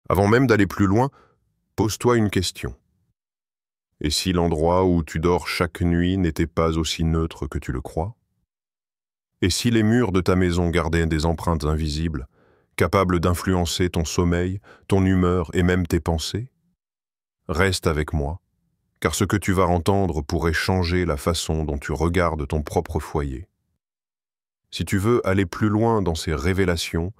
Avant même d'aller plus loin, pose-toi une question. Et si l'endroit où tu dors chaque nuit n'était pas aussi neutre que tu le crois? Et si les murs de ta maison gardaient des empreintes invisibles, capables d'influencer ton sommeil, ton humeur et même tes pensées? Reste avec moi, car ce que tu vas entendre pourrait changer la façon dont tu regardes ton propre foyer. Si tu veux aller plus loin dans ces révélations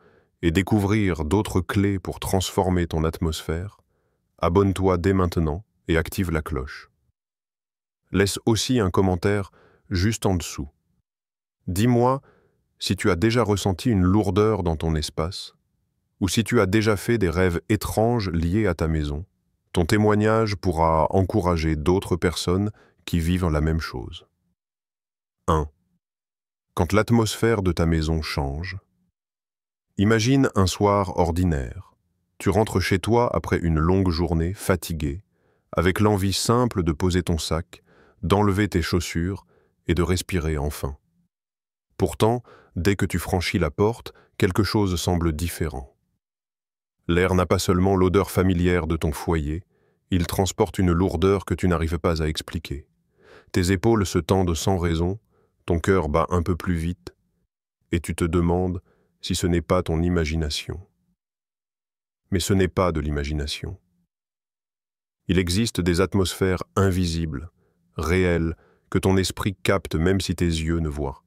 et découvrir d'autres clés pour transformer ton atmosphère, abonne-toi dès maintenant et active la cloche. Laisse aussi un commentaire juste en dessous. Dis-moi si tu as déjà ressenti une lourdeur dans ton espace, ou si tu as déjà fait des rêves étranges liés à ta maison. Ton témoignage pourra encourager d'autres personnes qui vivent la même chose. 1. Quand l'atmosphère de ta maison change, imagine un soir ordinaire. Tu rentres chez toi après une longue journée, fatigué, avec l'envie simple de poser ton sac, d'enlever tes chaussures et de respirer enfin. Pourtant, dès que tu franchis la porte, quelque chose semble différent. L'air n'a pas seulement l'odeur familière de ton foyer, il transporte une lourdeur que tu n'arrives pas à expliquer. Tes épaules se tendent sans raison, ton cœur bat un peu plus vite, et tu te demandes si ce n'est pas ton imagination. Mais ce n'est pas de l'imagination. Il existe des atmosphères invisibles, réelles, que ton esprit capte même si tes yeux ne voient.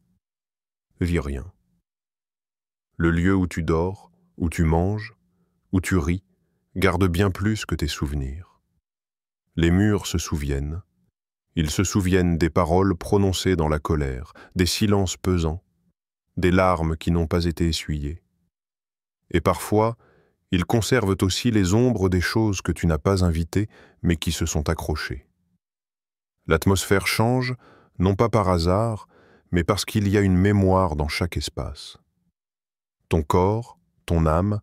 Vis rien. Le lieu où tu dors, où tu manges, où tu ris, garde bien plus que tes souvenirs. Les murs se souviennent. Ils se souviennent des paroles prononcées dans la colère, des silences pesants, des larmes qui n'ont pas été essuyées. Et parfois, ils conservent aussi les ombres des choses que tu n'as pas invitées, mais qui se sont accrochées. L'atmosphère change, non pas par hasard, mais parce qu'il y a une mémoire dans chaque espace. Ton corps, ton âme,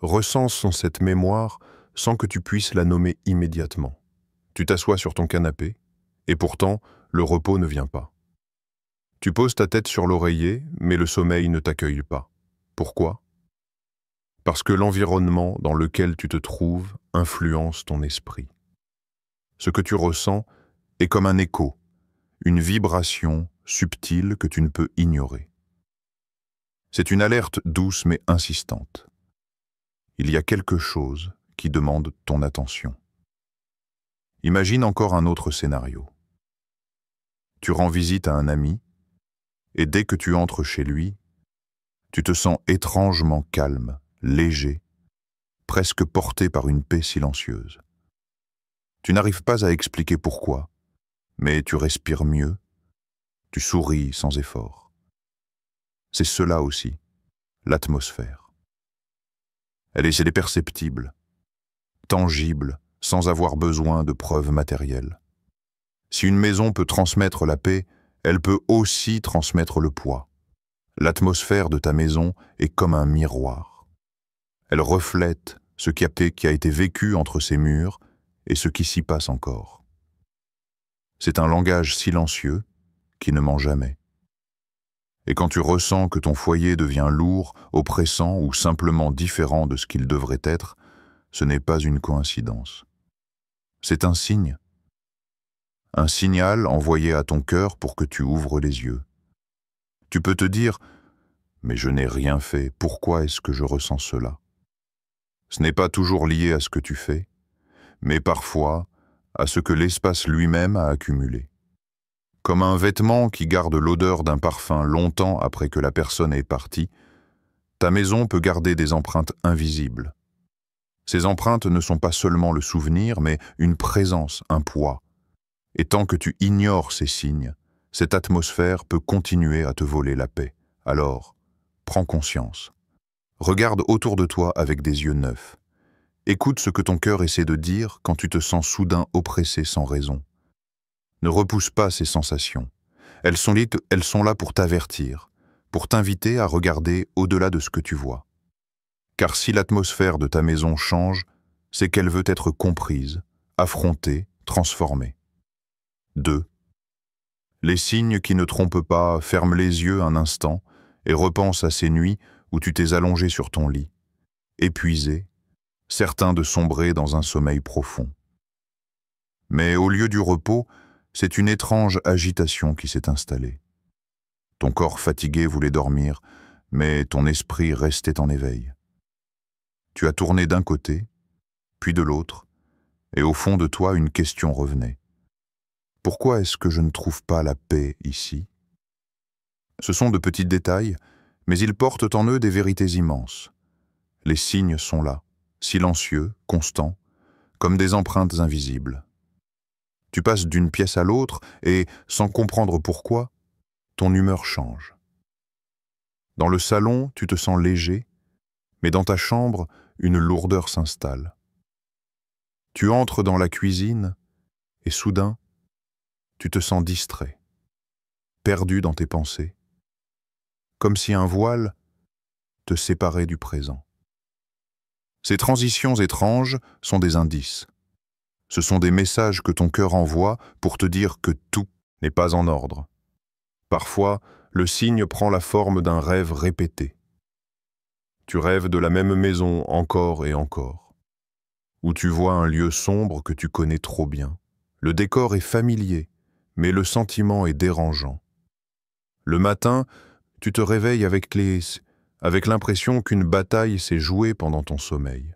recense cette mémoire sans que tu puisses la nommer immédiatement. Tu t'assois sur ton canapé, et pourtant, le repos ne vient pas. Tu poses ta tête sur l'oreiller, mais le sommeil ne t'accueille pas. Pourquoi? Parce que l'environnement dans lequel tu te trouves influence ton esprit. Ce que tu ressens est comme un écho, une vibration subtile que tu ne peux ignorer. C'est une alerte douce mais insistante. Il y a quelque chose qui demande ton attention. Imagine encore un autre scénario. Tu rends visite à un ami, et dès que tu entres chez lui, tu te sens étrangement calme, léger, presque porté par une paix silencieuse. Tu n'arrives pas à expliquer pourquoi, mais tu respires mieux, tu souris sans effort. C'est cela aussi, l'atmosphère. Elle est perceptible, tangible, sans avoir besoin de preuves matérielles. Si une maison peut transmettre la paix, elle peut aussi transmettre le poids. L'atmosphère de ta maison est comme un miroir. Elle reflète ce qui a été vécu entre ces murs et ce qui s'y passe encore. C'est un langage silencieux qui ne ment jamais. Et quand tu ressens que ton foyer devient lourd, oppressant ou simplement différent de ce qu'il devrait être, ce n'est pas une coïncidence. C'est un signe. Un signal envoyé à ton cœur pour que tu ouvres les yeux. Tu peux te dire « Mais je n'ai rien fait, pourquoi est-ce que je ressens cela ?» Ce n'est pas toujours lié à ce que tu fais, mais parfois à ce que l'espace lui-même a accumulé. Comme un vêtement qui garde l'odeur d'un parfum longtemps après que la personne est partie, ta maison peut garder des empreintes invisibles. Ces empreintes ne sont pas seulement le souvenir, mais une présence, un poids. Et tant que tu ignores ces signes, cette atmosphère peut continuer à te voler la paix. Alors, prends conscience. Regarde autour de toi avec des yeux neufs. Écoute ce que ton cœur essaie de dire quand tu te sens soudain oppressé sans raison. Ne repousse pas ces sensations. Elles sont là pour t'avertir, pour t'inviter à regarder au-delà de ce que tu vois. Car si l'atmosphère de ta maison change, c'est qu'elle veut être comprise, affrontée, transformée. 2. Les signes qui ne trompent pas, ferme les yeux un instant et repense à ces nuits où tu t'es allongé sur ton lit, épuisé, certain de sombrer dans un sommeil profond. Mais au lieu du repos, c'est une étrange agitation qui s'est installée. Ton corps fatigué voulait dormir, mais ton esprit restait en éveil. Tu as tourné d'un côté, puis de l'autre, et au fond de toi, une question revenait. Pourquoi est-ce que je ne trouve pas la paix ici? Ce sont de petits détails, mais ils portent en eux des vérités immenses. Les signes sont là, silencieux, constants, comme des empreintes invisibles. Tu passes d'une pièce à l'autre et, sans comprendre pourquoi, ton humeur change. Dans le salon, tu te sens léger, mais dans ta chambre, une lourdeur s'installe. Tu entres dans la cuisine et soudain, tu te sens distrait, perdu dans tes pensées, comme si un voile te séparait du présent. Ces transitions étranges sont des indices. Ce sont des messages que ton cœur envoie pour te dire que tout n'est pas en ordre. Parfois, le signe prend la forme d'un rêve répété. Tu rêves de la même maison encore et encore, où tu vois un lieu sombre que tu connais trop bien. Le décor est familier, mais le sentiment est dérangeant. Le matin, tu te réveilles avec l'impression qu'une bataille s'est jouée pendant ton sommeil.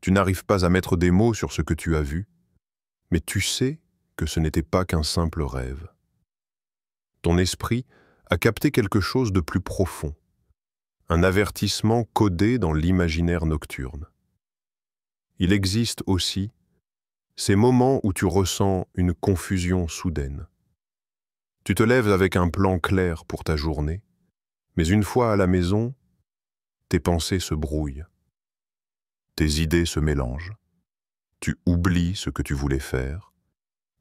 Tu n'arrives pas à mettre des mots sur ce que tu as vu, mais tu sais que ce n'était pas qu'un simple rêve. Ton esprit a capté quelque chose de plus profond, un avertissement codé dans l'imaginaire nocturne. Il existe aussi ces moments où tu ressens une confusion soudaine. Tu te lèves avec un plan clair pour ta journée, mais une fois à la maison, tes pensées se brouillent. Tes idées se mélangent. Tu oublies ce que tu voulais faire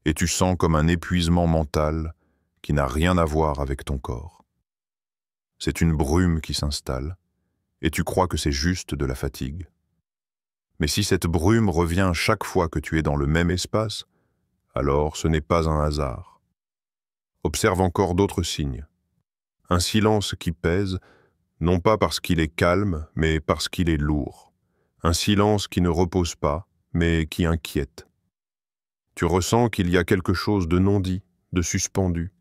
et tu sens comme un épuisement mental qui n'a rien à voir avec ton corps. C'est une brume qui s'installe et tu crois que c'est juste de la fatigue. Mais si cette brume revient chaque fois que tu es dans le même espace, alors ce n'est pas un hasard. Observe encore d'autres signes. Un silence qui pèse, non pas parce qu'il est calme, mais parce qu'il est lourd. Un silence qui ne repose pas, mais qui inquiète. Tu ressens qu'il y a quelque chose de non dit, de suspendu,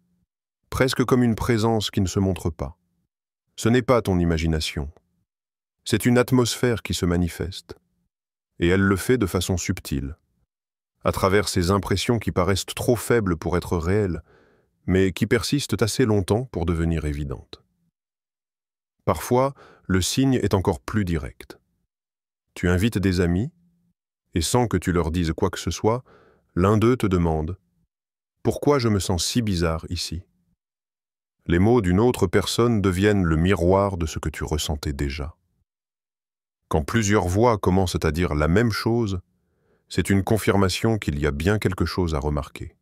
presque comme une présence qui ne se montre pas. Ce n'est pas ton imagination. C'est une atmosphère qui se manifeste. Et elle le fait de façon subtile, à travers ces impressions qui paraissent trop faibles pour être réelles, mais qui persistent assez longtemps pour devenir évidentes. Parfois, le signe est encore plus direct. Tu invites des amis, et sans que tu leur dises quoi que ce soit, l'un d'eux te demande « Pourquoi je me sens si bizarre ici ?» Les mots d'une autre personne deviennent le miroir de ce que tu ressentais déjà. Quand plusieurs voix commencent à dire la même chose, c'est une confirmation qu'il y a bien quelque chose à remarquer.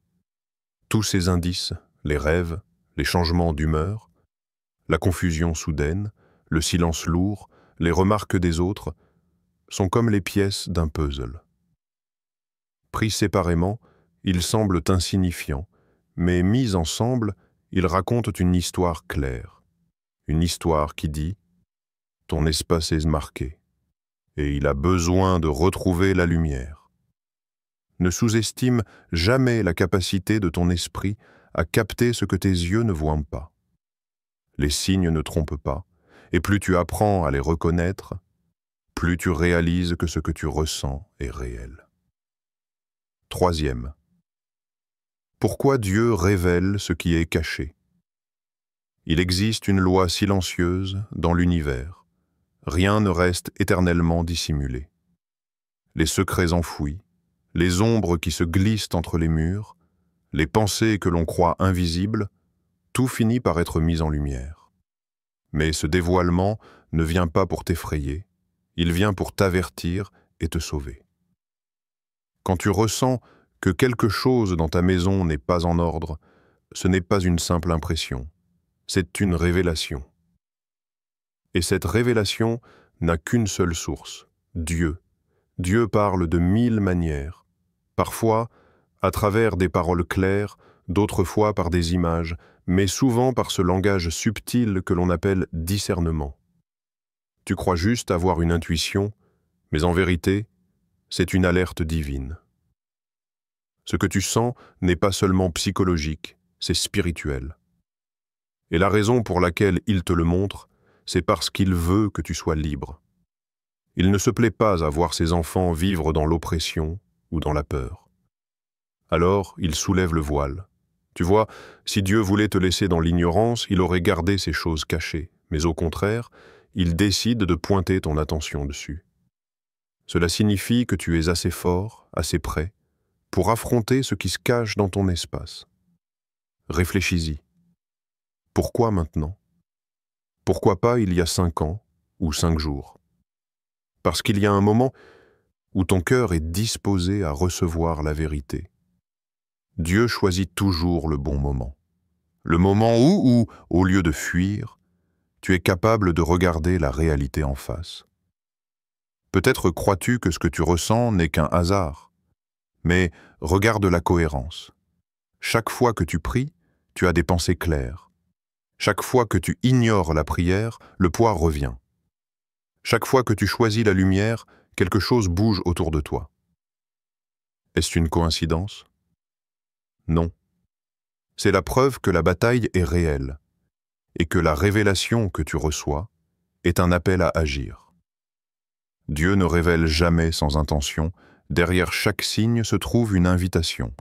Tous ces indices, les rêves, les changements d'humeur, la confusion soudaine, le silence lourd, les remarques des autres, sont comme les pièces d'un puzzle. Pris séparément, ils semblent insignifiants, mais mis ensemble, ils racontent une histoire claire. Une histoire qui dit « Ton espace est marqué ». Et il a besoin de retrouver la lumière. Ne sous-estime jamais la capacité de ton esprit à capter ce que tes yeux ne voient pas. Les signes ne trompent pas, et plus tu apprends à les reconnaître, plus tu réalises que ce que tu ressens est réel. Troisième. Pourquoi Dieu révèle ce qui est caché? Il existe une loi silencieuse dans l'univers. Rien ne reste éternellement dissimulé. Les secrets enfouis, les ombres qui se glissent entre les murs, les pensées que l'on croit invisibles, tout finit par être mis en lumière. Mais ce dévoilement ne vient pas pour t'effrayer, il vient pour t'avertir et te sauver. Quand tu ressens que quelque chose dans ta maison n'est pas en ordre, ce n'est pas une simple impression, c'est une révélation. Et cette révélation n'a qu'une seule source, Dieu. Dieu parle de 1000 manières, parfois à travers des paroles claires, d'autres fois par des images, mais souvent par ce langage subtil que l'on appelle discernement. Tu crois juste avoir une intuition, Mais en vérité, c'est une alerte divine. Ce que tu sens n'est pas seulement psychologique, c'est spirituel. Et la raison pour laquelle il te le montre, c'est parce qu'il veut que tu sois libre. Il ne se plaît pas à voir ses enfants vivre dans l'oppression ou dans la peur. Alors, il soulève le voile. Tu vois, si Dieu voulait te laisser dans l'ignorance, il aurait gardé ces choses cachées, mais au contraire, il décide de pointer ton attention dessus. Cela signifie que tu es assez fort, assez prêt, pour affronter ce qui se cache dans ton espace. Réfléchis-y. Pourquoi maintenant? Pourquoi pas il y a 5 ans ou 5 jours? Parce qu'il y a un moment où ton cœur est disposé à recevoir la vérité. Dieu choisit toujours le bon moment. Le moment où, au lieu de fuir, tu es capable de regarder la réalité en face. Peut-être crois-tu que ce que tu ressens n'est qu'un hasard, mais regarde la cohérence. Chaque fois que tu pries, tu as des pensées claires. Chaque fois que tu ignores la prière, le poids revient. Chaque fois que tu choisis la lumière, quelque chose bouge autour de toi. Est-ce une coïncidence? Non. C'est la preuve que la bataille est réelle et que la révélation que tu reçois est un appel à agir. Dieu ne révèle jamais sans intention, derrière chaque signe se trouve une invitation.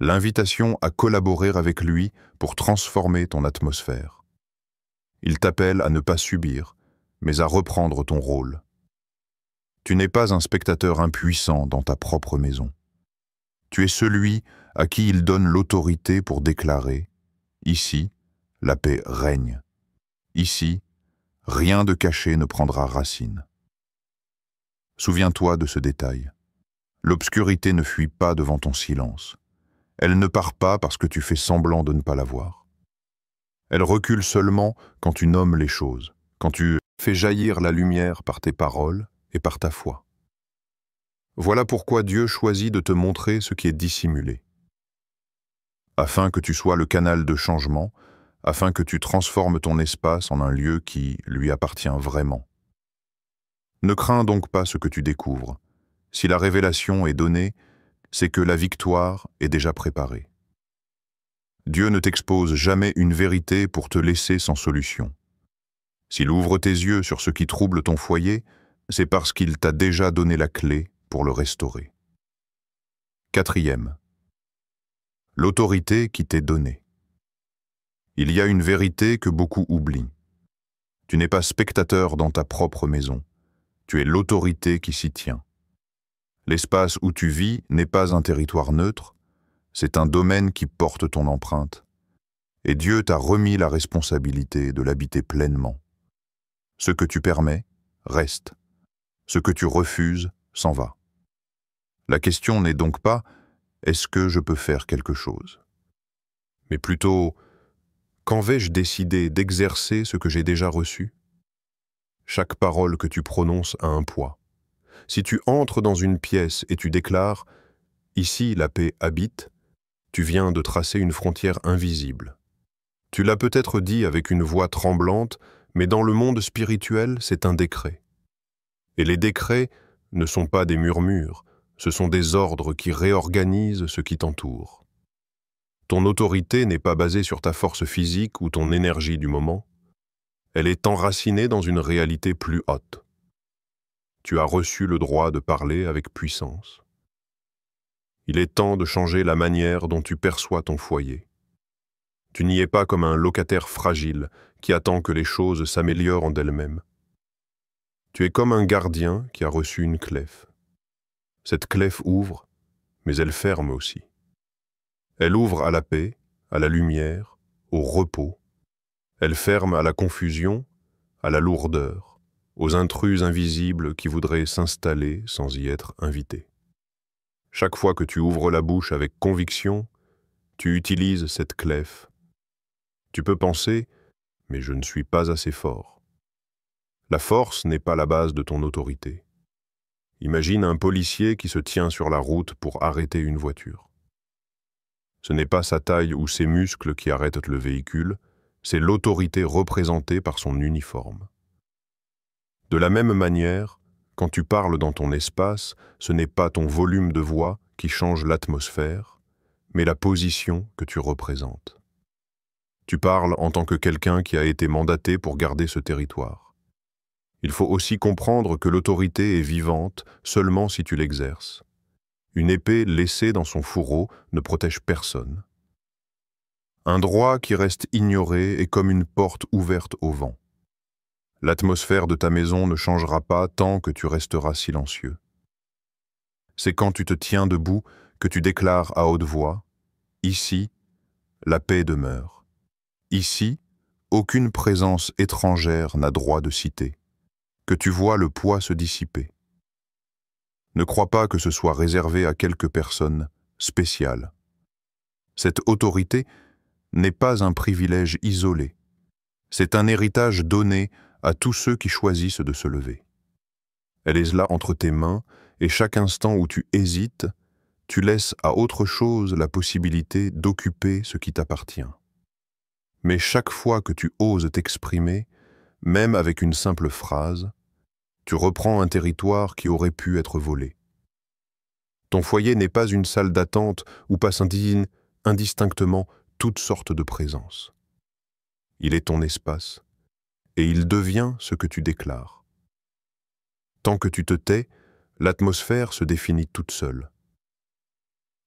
L'invitation à collaborer avec lui pour transformer ton atmosphère. Il t'appelle à ne pas subir, mais à reprendre ton rôle. Tu n'es pas un spectateur impuissant dans ta propre maison. Tu es celui à qui il donne l'autorité pour déclarer « Ici, la paix règne. Ici, rien de caché ne prendra racine. » Souviens-toi de ce détail. L'obscurité ne fuit pas devant ton silence. Elle ne part pas parce que tu fais semblant de ne pas la voir. Elle recule seulement quand tu nommes les choses, quand tu fais jaillir la lumière par tes paroles et par ta foi. Voilà pourquoi Dieu choisit de te montrer ce qui est dissimulé. Afin que tu sois le canal de changement, afin que tu transformes ton espace en un lieu qui lui appartient vraiment. Ne crains donc pas ce que tu découvres. Si la révélation est donnée, c'est que la victoire est déjà préparée. Dieu ne t'expose jamais une vérité pour te laisser sans solution. S'il ouvre tes yeux sur ce qui trouble ton foyer, c'est parce qu'il t'a déjà donné la clé pour le restaurer. 4e. L'autorité qui t'est donnée. Il y a une vérité que beaucoup oublient. Tu n'es pas spectateur dans ta propre maison. Tu es l'autorité qui s'y tient. L'espace où tu vis n'est pas un territoire neutre, c'est un domaine qui porte ton empreinte. Et Dieu t'a remis la responsabilité de l'habiter pleinement. Ce que tu permets, reste. Ce que tu refuses, s'en va. La question n'est donc pas « est-ce que je peux faire quelque chose ?» mais plutôt « quand vais-je décider d'exercer ce que j'ai déjà reçu ?» Chaque parole que tu prononces a un poids. Si tu entres dans une pièce et tu déclares « ici la paix habite », tu viens de tracer une frontière invisible. Tu l'as peut-être dit avec une voix tremblante, mais dans le monde spirituel, c'est un décret. Et les décrets ne sont pas des murmures, ce sont des ordres qui réorganisent ce qui t'entoure. Ton autorité n'est pas basée sur ta force physique ou ton énergie du moment. Elle est enracinée dans une réalité plus haute. Tu as reçu le droit de parler avec puissance. Il est temps de changer la manière dont tu perçois ton foyer. Tu n'y es pas comme un locataire fragile qui attend que les choses s'améliorent en d'elles-mêmes. Tu es comme un gardien qui a reçu une clef. Cette clef ouvre, mais elle ferme aussi. Elle ouvre à la paix, à la lumière, au repos. Elle ferme à la confusion, à la lourdeur, aux intrus invisibles qui voudraient s'installer sans y être invités. Chaque fois que tu ouvres la bouche avec conviction, tu utilises cette clef. Tu peux penser, mais je ne suis pas assez fort. La force n'est pas la base de ton autorité. Imagine un policier qui se tient sur la route pour arrêter une voiture. Ce n'est pas sa taille ou ses muscles qui arrêtent le véhicule, c'est l'autorité représentée par son uniforme. De la même manière, Quand tu parles dans ton espace, ce n'est pas ton volume de voix qui change l'atmosphère, mais la position que tu représentes. Tu parles en tant que quelqu'un qui a été mandaté pour garder ce territoire. Il faut aussi comprendre que l'autorité est vivante seulement si tu l'exerces. Une épée laissée dans son fourreau ne protège personne. Un droit qui reste ignoré est comme une porte ouverte au vent. L'atmosphère de ta maison ne changera pas tant que tu resteras silencieux. C'est quand tu te tiens debout que tu déclares à haute voix « Ici, la paix demeure. Ici, aucune présence étrangère n'a droit de citer. » Que tu vois le poids se dissiper. Ne crois pas que ce soit réservé à quelques personnes spéciales. Cette autorité n'est pas un privilège isolé. C'est un héritage donné à tous ceux qui choisissent de se lever. Elle est là entre tes mains, et chaque instant où tu hésites, tu laisses à autre chose la possibilité d'occuper ce qui t'appartient. Mais chaque fois que tu oses t'exprimer, même avec une simple phrase, tu reprends un territoire qui aurait pu être volé. Ton foyer n'est pas une salle d'attente où passent indistinctement toutes sortes de présences. Il est ton espace, et il devient ce que tu déclares. Tant que tu te tais, l'atmosphère se définit toute seule.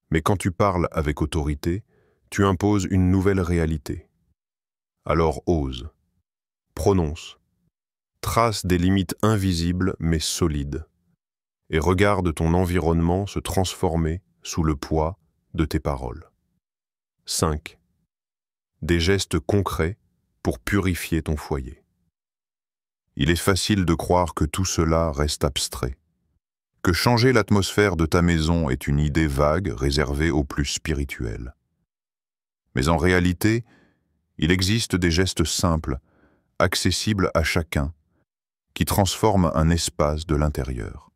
Mais quand tu parles avec autorité, tu imposes une nouvelle réalité. Alors ose, prononce, trace des limites invisibles mais solides, et regarde ton environnement se transformer sous le poids de tes paroles. 5. Des gestes concrets pour purifier ton foyer. Il est facile de croire que tout cela reste abstrait, que changer l'atmosphère de ta maison est une idée vague réservée aux plus spirituels. Mais en réalité, il existe des gestes simples, accessibles à chacun, qui transforment un espace de l'intérieur.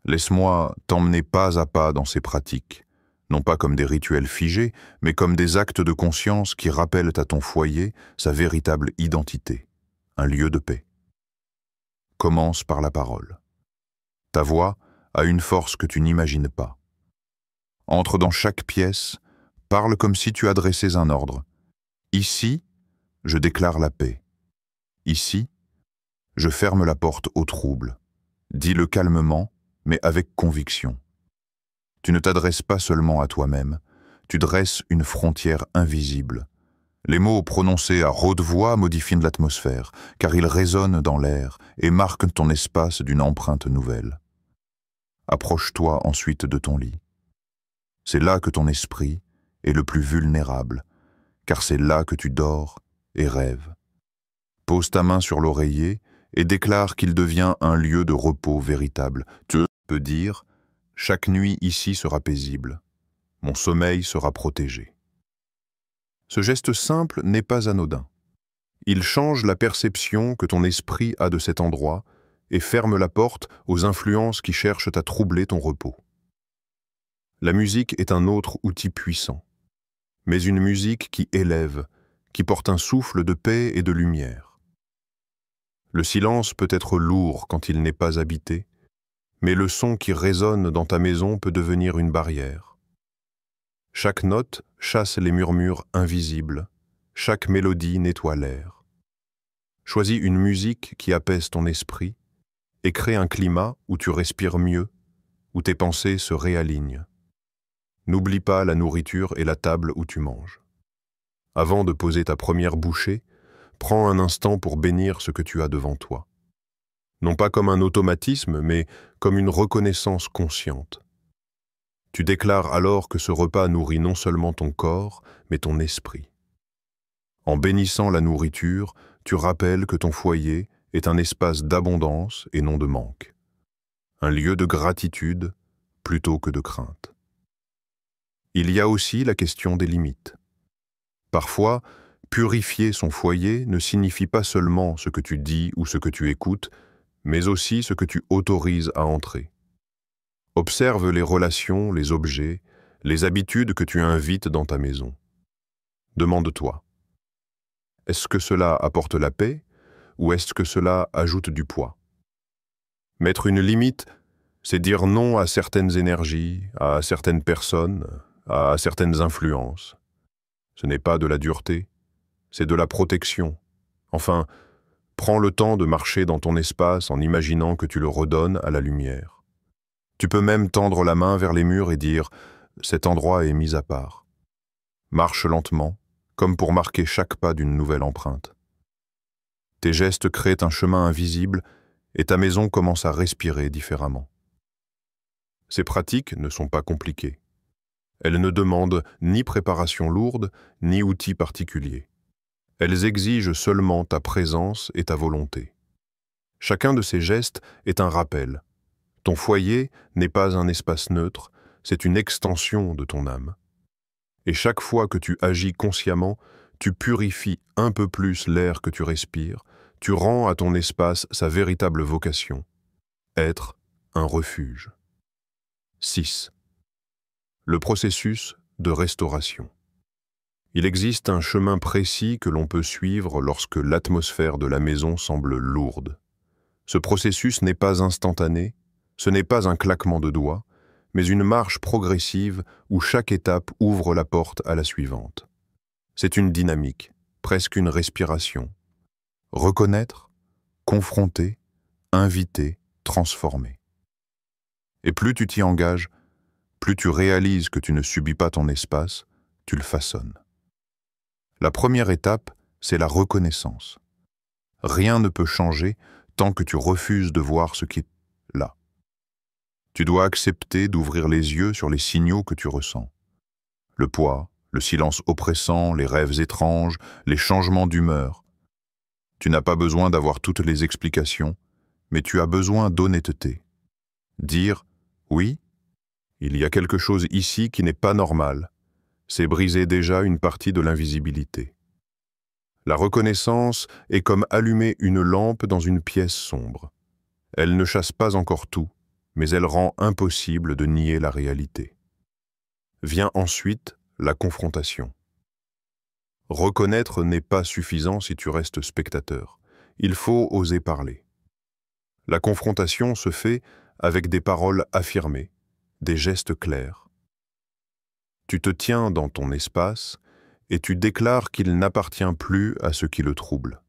Laisse-moi t'emmener pas à pas dans ces pratiques, non pas comme des rituels figés, mais comme des actes de conscience qui rappellent à ton foyer sa véritable identité, un lieu de paix. Commence par la parole. Ta voix a une force que tu n'imagines pas. Entre dans chaque pièce, parle comme si tu adressais un ordre. Ici, je déclare la paix. Ici, je ferme la porte au trouble. Dis-le calmement, mais avec conviction. Tu ne t'adresses pas seulement à toi-même, tu dresses une frontière invisible. Les mots prononcés à haute voix modifient l'atmosphère, car ils résonnent dans l'air et marquent ton espace d'une empreinte nouvelle. Approche-toi ensuite de ton lit. C'est là que ton esprit est le plus vulnérable, car c'est là que tu dors et rêves. Pose ta main sur l'oreiller et déclare qu'il devient un lieu de repos véritable. Tu peux dire « Chaque nuit ici sera paisible, mon sommeil sera protégé ». Ce geste simple n'est pas anodin. Il change la perception que ton esprit a de cet endroit et ferme la porte aux influences qui cherchent à troubler ton repos. La musique est un autre outil puissant, mais une musique qui élève, qui porte un souffle de paix et de lumière. Le silence peut être lourd quand il n'est pas habité, mais le son qui résonne dans ta maison peut devenir une barrière. Chaque note chasse les murmures invisibles, chaque mélodie nettoie l'air. Choisis une musique qui apaise ton esprit et crée un climat où tu respires mieux, où tes pensées se réalignent. N'oublie pas la nourriture et la table où tu manges. Avant de poser ta première bouchée, prends un instant pour bénir ce que tu as devant toi. Non pas comme un automatisme, mais comme une reconnaissance consciente. Tu déclares alors que ce repas nourrit non seulement ton corps, mais ton esprit. En bénissant la nourriture, tu rappelles que ton foyer est un espace d'abondance et non de manque. Un lieu de gratitude plutôt que de crainte. Il y a aussi la question des limites. Parfois, purifier son foyer ne signifie pas seulement ce que tu dis ou ce que tu écoutes, mais aussi ce que tu autorises à entrer. Observe les relations, les objets, les habitudes que tu invites dans ta maison. Demande-toi, est-ce que cela apporte la paix ou est-ce que cela ajoute du poids? Mettre une limite, c'est dire non à certaines énergies, à certaines personnes, à certaines influences. Ce n'est pas de la dureté, c'est de la protection. Enfin, prends le temps de marcher dans ton espace en imaginant que tu le redonnes à la lumière. Tu peux même tendre la main vers les murs et dire « cet endroit est mis à part ». Marche lentement, comme pour marquer chaque pas d'une nouvelle empreinte. Tes gestes créent un chemin invisible et ta maison commence à respirer différemment. Ces pratiques ne sont pas compliquées. Elles ne demandent ni préparation lourde, ni outils particuliers. Elles exigent seulement ta présence et ta volonté. Chacun de ces gestes est un rappel. Ton foyer n'est pas un espace neutre, c'est une extension de ton âme. Et chaque fois que tu agis consciemment, tu purifies un peu plus l'air que tu respires, tu rends à ton espace sa véritable vocation, être un refuge. 6. Le processus de restauration. Il existe un chemin précis que l'on peut suivre lorsque l'atmosphère de la maison semble lourde. Ce processus n'est pas instantané, ce n'est pas un claquement de doigts, mais une marche progressive où chaque étape ouvre la porte à la suivante. C'est une dynamique, presque une respiration. Reconnaître, confronter, inviter, transformer. Et plus tu t'y engages, plus tu réalises que tu ne subis pas ton espace, tu le façonnes. La première étape, c'est la reconnaissance. Rien ne peut changer tant que tu refuses de voir ce qui est là. Tu dois accepter d'ouvrir les yeux sur les signaux que tu ressens. Le poids, le silence oppressant, les rêves étranges, les changements d'humeur. Tu n'as pas besoin d'avoir toutes les explications, mais tu as besoin d'honnêteté. Dire « oui », il y a quelque chose ici qui n'est pas normal. C'est briser déjà une partie de l'invisibilité. La reconnaissance est comme allumer une lampe dans une pièce sombre. Elle ne chasse pas encore tout, mais elle rend impossible de nier la réalité. Vient ensuite la confrontation. Reconnaître n'est pas suffisant si tu restes spectateur. Il faut oser parler. La confrontation se fait avec des paroles affirmées, des gestes clairs. Tu te tiens dans ton espace et tu déclares qu'il n'appartient plus à ce qui le trouble.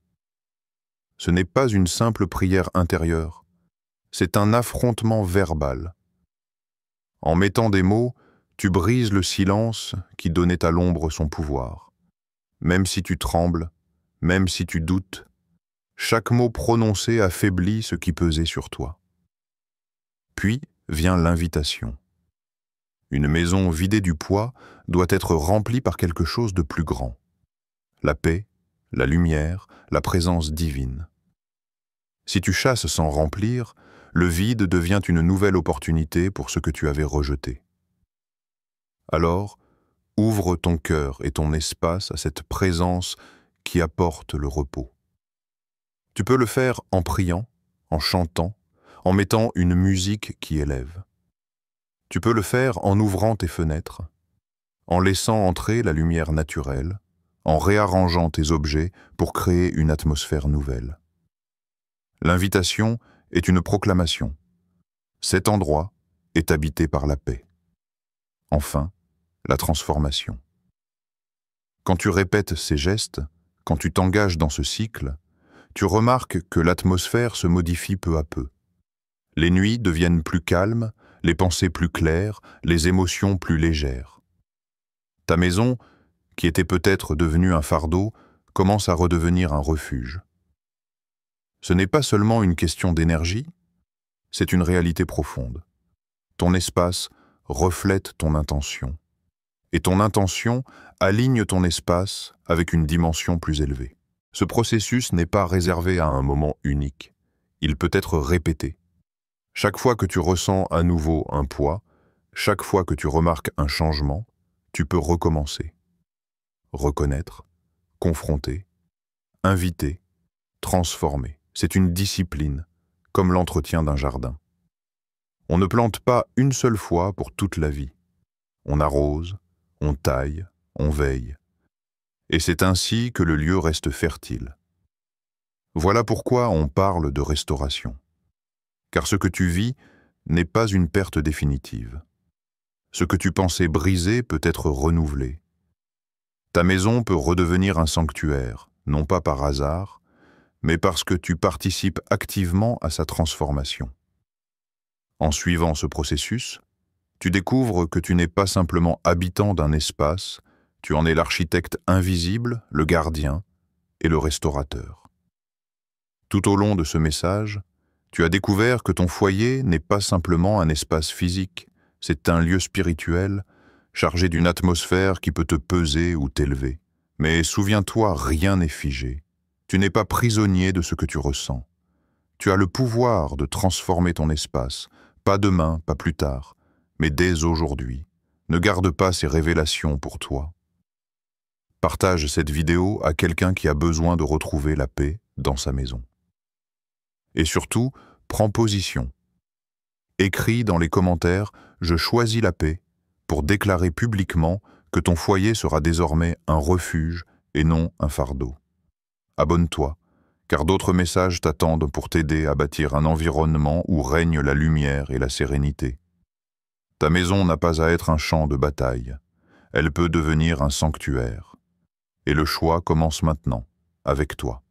Ce n'est pas une simple prière intérieure, c'est un affrontement verbal. En mettant des mots, tu brises le silence qui donnait à l'ombre son pouvoir. Même si tu trembles, même si tu doutes, chaque mot prononcé affaiblit ce qui pesait sur toi. Puis vient l'invitation. Une maison vidée du poids doit être remplie par quelque chose de plus grand. La paix, la lumière, la présence divine. Si tu chasses sans remplir, le vide devient une nouvelle opportunité pour ce que tu avais rejeté. Alors, ouvre ton cœur et ton espace à cette présence qui apporte le repos. Tu peux le faire en priant, en chantant, en mettant une musique qui élève. Tu peux le faire en ouvrant tes fenêtres, en laissant entrer la lumière naturelle, en réarrangeant tes objets pour créer une atmosphère nouvelle. L'invitation est une proclamation. Cet endroit est habité par la paix. Enfin, la transformation. Quand tu répètes ces gestes, quand tu t'engages dans ce cycle, tu remarques que l'atmosphère se modifie peu à peu. Les nuits deviennent plus calmes, les pensées plus claires, les émotions plus légères. Ta maison, qui était peut-être devenue un fardeau, commence à redevenir un refuge. Ce n'est pas seulement une question d'énergie, c'est une réalité profonde. Ton espace reflète ton intention. Et ton intention aligne ton espace avec une dimension plus élevée. Ce processus n'est pas réservé à un moment unique. Il peut être répété. Chaque fois que tu ressens à nouveau un poids, chaque fois que tu remarques un changement, tu peux recommencer. Reconnaître, confronter, inviter, transformer. C'est une discipline, comme l'entretien d'un jardin. On ne plante pas une seule fois pour toute la vie. On arrose, on taille, on veille. Et c'est ainsi que le lieu reste fertile. Voilà pourquoi on parle de restauration. car ce que tu vis n'est pas une perte définitive. Ce que tu pensais briser peut être renouvelé. Ta maison peut redevenir un sanctuaire, non pas par hasard, mais parce que tu participes activement à sa transformation. En suivant ce processus, tu découvres que tu n'es pas simplement habitant d'un espace, tu en es l'architecte invisible, le gardien et le restaurateur. Tout au long de ce message, tu as découvert que ton foyer n'est pas simplement un espace physique, c'est un lieu spirituel, chargé d'une atmosphère qui peut te peser ou t'élever. Mais souviens-toi, rien n'est figé. Tu n'es pas prisonnier de ce que tu ressens. Tu as le pouvoir de transformer ton espace, pas demain, pas plus tard, mais dès aujourd'hui. Ne garde pas ces révélations pour toi. Partage cette vidéo à quelqu'un qui a besoin de retrouver la paix dans sa maison. Et surtout, prends position. Écris dans les commentaires « Je choisis la paix » pour déclarer publiquement que ton foyer sera désormais un refuge et non un fardeau. Abonne-toi, car d'autres messages t'attendent pour t'aider à bâtir un environnement où règne la lumière et la sérénité. Ta maison n'a pas à être un champ de bataille. Elle peut devenir un sanctuaire. Et le choix commence maintenant, avec toi.